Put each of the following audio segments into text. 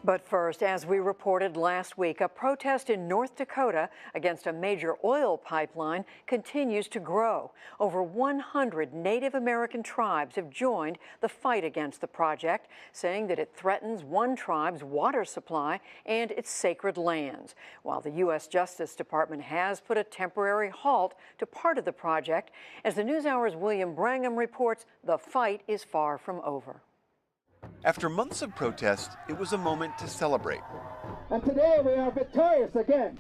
But first, as we reported last week, a protest in North Dakota against a major oil pipeline continues to grow. Over 100 Native American tribes have joined the fight against the project, saying that it threatens one tribe's water supply and its sacred lands. While the U.S. Justice Department has put a temporary halt to part of the project, as the NewsHour's William Brangham reports, the fight is far from over. After months of protest, it was a moment to celebrate. And today we are victorious again.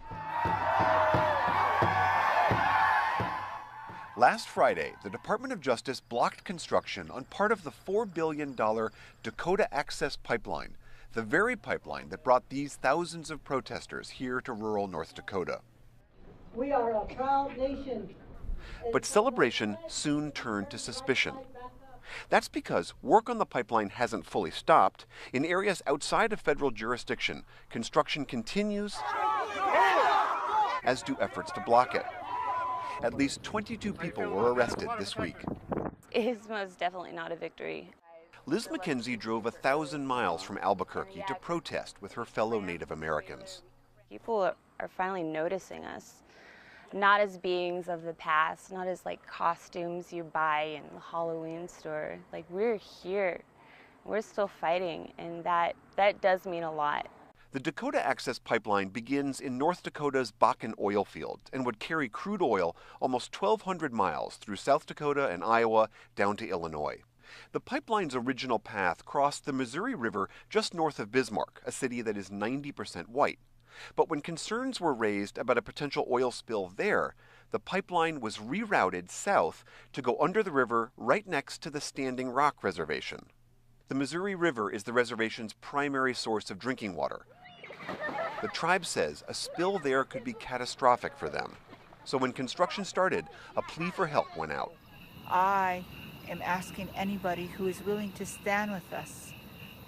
Last Friday, the Department of Justice blocked construction on part of the $4 billion Dakota Access Pipeline, the very pipeline that brought these thousands of protesters here to rural North Dakota. We are a proud nation. But celebration soon turned to suspicion. That's because work on the pipeline hasn't fully stopped. In areas outside of federal jurisdiction, construction continues, as do efforts to block it. At least 22 people were arrested this week. It is most definitely not a victory. Liz McKenzie drove 1,000 miles from Albuquerque to protest with her fellow Native Americans. People are finally noticing us. Not as beings of the past, not as like costumes you buy in the Halloween store. Like, we're here, we're still fighting, and that does mean a lot. The Dakota Access Pipeline begins in North Dakota's Bakken oil field and would carry crude oil almost 1,200 miles through South Dakota and Iowa down to Illinois. The pipeline's original path crossed the Missouri River just north of Bismarck, a city that is 90% white. But when concerns were raised about a potential oil spill there, the pipeline was rerouted south to go under the river right next to the Standing Rock Reservation. The Missouri River is the reservation's primary source of drinking water. The tribe says a spill there could be catastrophic for them. So when construction started, a plea for help went out. I am asking anybody who is willing to stand with us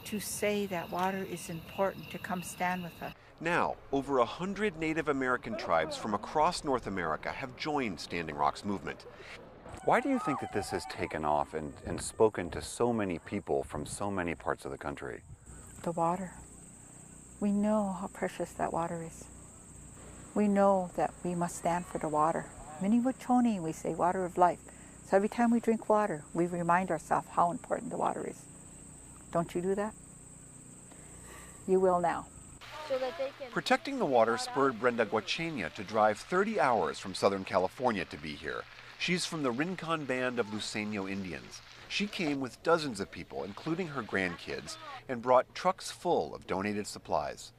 to say that water is important to come stand with us. Now, over 100 Native American tribes from across North America have joined Standing Rock's movement. Why do you think that this has taken off and spoken to so many people from so many parts of the country? The water. We know how precious that water is. We know that we must stand for the water. Miniwachoni, we say water of life. So every time we drink water, we remind ourselves how important the water is. Don't you do that? You will now. Protecting the water spurred Brenda Guachenia to drive 30 hours from Southern California to be here. She's from the Rincon Band of Luiseño Indians. She came with dozens of people, including her grandkids, and brought trucks full of donated supplies.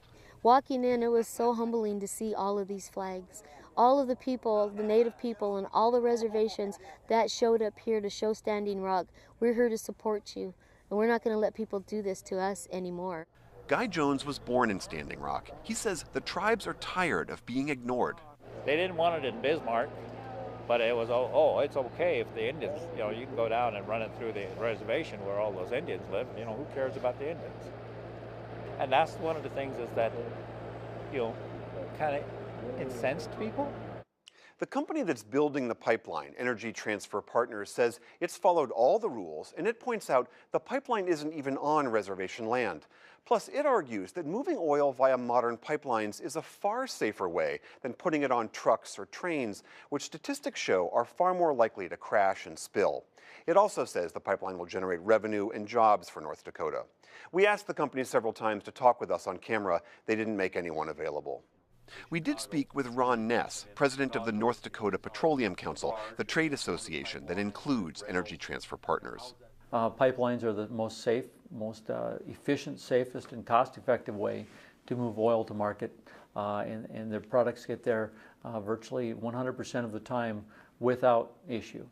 Walking in, it was so humbling to see all of these flags. All of the people, the Native people, and all the reservations that showed up here to show Standing Rock. We're here to support you, and we're not going to let people do this to us anymore. Guy Jones was born in Standing Rock. He says the tribes are tired of being ignored. They didn't want it in Bismarck, but it was, oh, it's okay if the Indians, you can go down and run it through the reservation where all those Indians live. Who cares about the Indians? And that's one of the things is that, kind of incensed people. The company that's building the pipeline, Energy Transfer Partners, says it's followed all the rules, and it points out the pipeline isn't even on reservation land. Plus, it argues that moving oil via modern pipelines is a far safer way than putting it on trucks or trains, which statistics show are far more likely to crash and spill. It also says the pipeline will generate revenue and jobs for North Dakota. We asked the company several times to talk with us on camera. They didn't make anyone available. We did speak with Ron Ness, president of the North Dakota Petroleum Council, the trade association that includes Energy Transfer Partners. Pipelines are the most safe, most efficient, safest, and cost-effective way to move oil to market, and their products get there virtually 100% of the time without issue.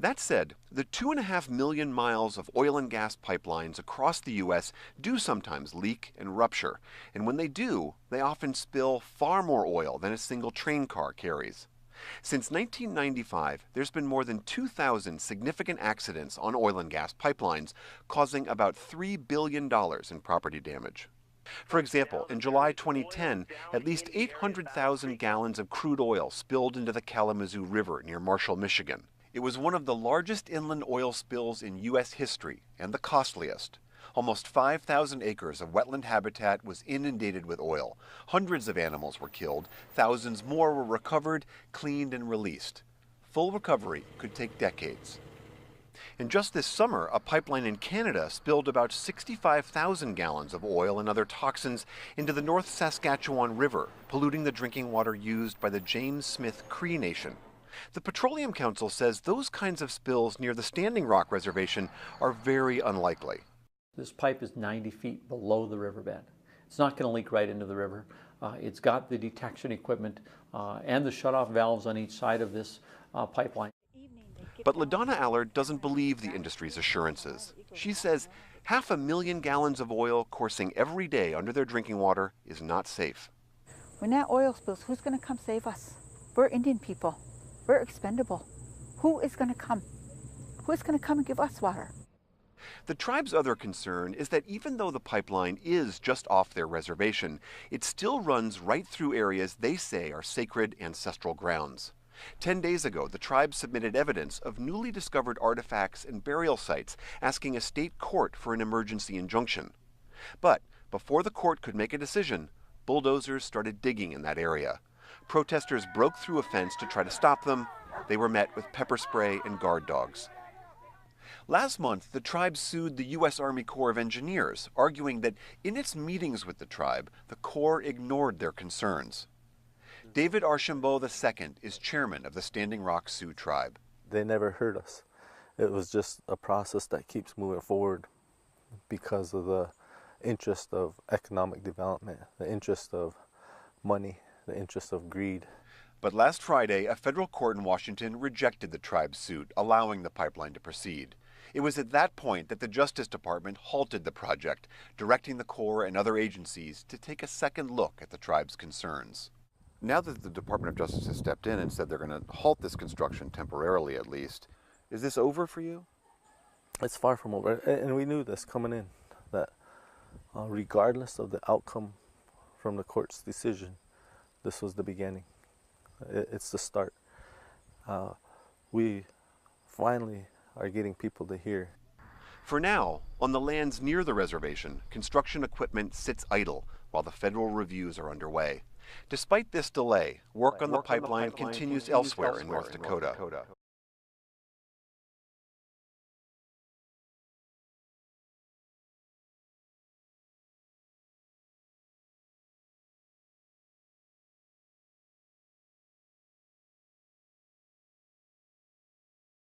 That said, the 2.5 million miles of oil and gas pipelines across the U.S. do sometimes leak and rupture, and when they do, they often spill far more oil than a single train car carries. Since 1995, there's been more than 2,000 significant accidents on oil and gas pipelines, causing about $3 billion in property damage. For example, in July 2010, at least 800,000 gallons of crude oil spilled into the Kalamazoo River near Marshall, Michigan. It was one of the largest inland oil spills in U.S. history and the costliest. Almost 5,000 acres of wetland habitat was inundated with oil. Hundreds of animals were killed. Thousands more were recovered, cleaned, and released. Full recovery could take decades. And just this summer, a pipeline in Canada spilled about 65,000 gallons of oil and other toxins into the North Saskatchewan River, polluting the drinking water used by the James Smith Cree Nation. The Petroleum Council says those kinds of spills near the Standing Rock Reservation are very unlikely. This pipe is 90 feet below the riverbed. It's not going to leak right into the river. It's got the detection equipment and the shutoff valves on each side of this pipeline. But LaDonna Allard doesn't believe the industry's assurances. She says 500,000 gallons of oil coursing every day under their drinking water is not safe. When that oil spills, who's going to come save us? We're Indian people. We're expendable. Who is going to come? Who is going to come and give us water? The tribe's other concern is that even though the pipeline is just off their reservation, it still runs right through areas they say are sacred ancestral grounds. 10 days ago, the tribe submitted evidence of newly discovered artifacts and burial sites, asking a state court for an emergency injunction. But before the court could make a decision, bulldozers started digging in that area. Protesters broke through a fence to try to stop them. They were met with pepper spray and guard dogs. Last month, the tribe sued the U.S. Army Corps of Engineers, arguing that in its meetings with the tribe, the Corps ignored their concerns. David Archambault II is chairman of the Standing Rock Sioux tribe. They never heard us. It was just a process that keeps moving forward because of the interest of economic development, the interest of money, the interest of greed. But last Friday, a federal court in Washington rejected the tribe's suit, allowing the pipeline to proceed. It was at that point that the Justice Department halted the project, directing the Corps and other agencies to take a second look at the tribe's concerns. Now that the Department of Justice has stepped in and said they're going to halt this construction temporarily at least, is this over for you? It's far from over, and we knew this coming in, that regardless of the outcome from the court's decision, this was the beginning. It's the start. We finally are getting people to hear. For now, on the lands near the reservation, construction equipment sits idle while the federal reviews are underway. Despite this delay, work on the pipeline continues elsewhere in North Dakota.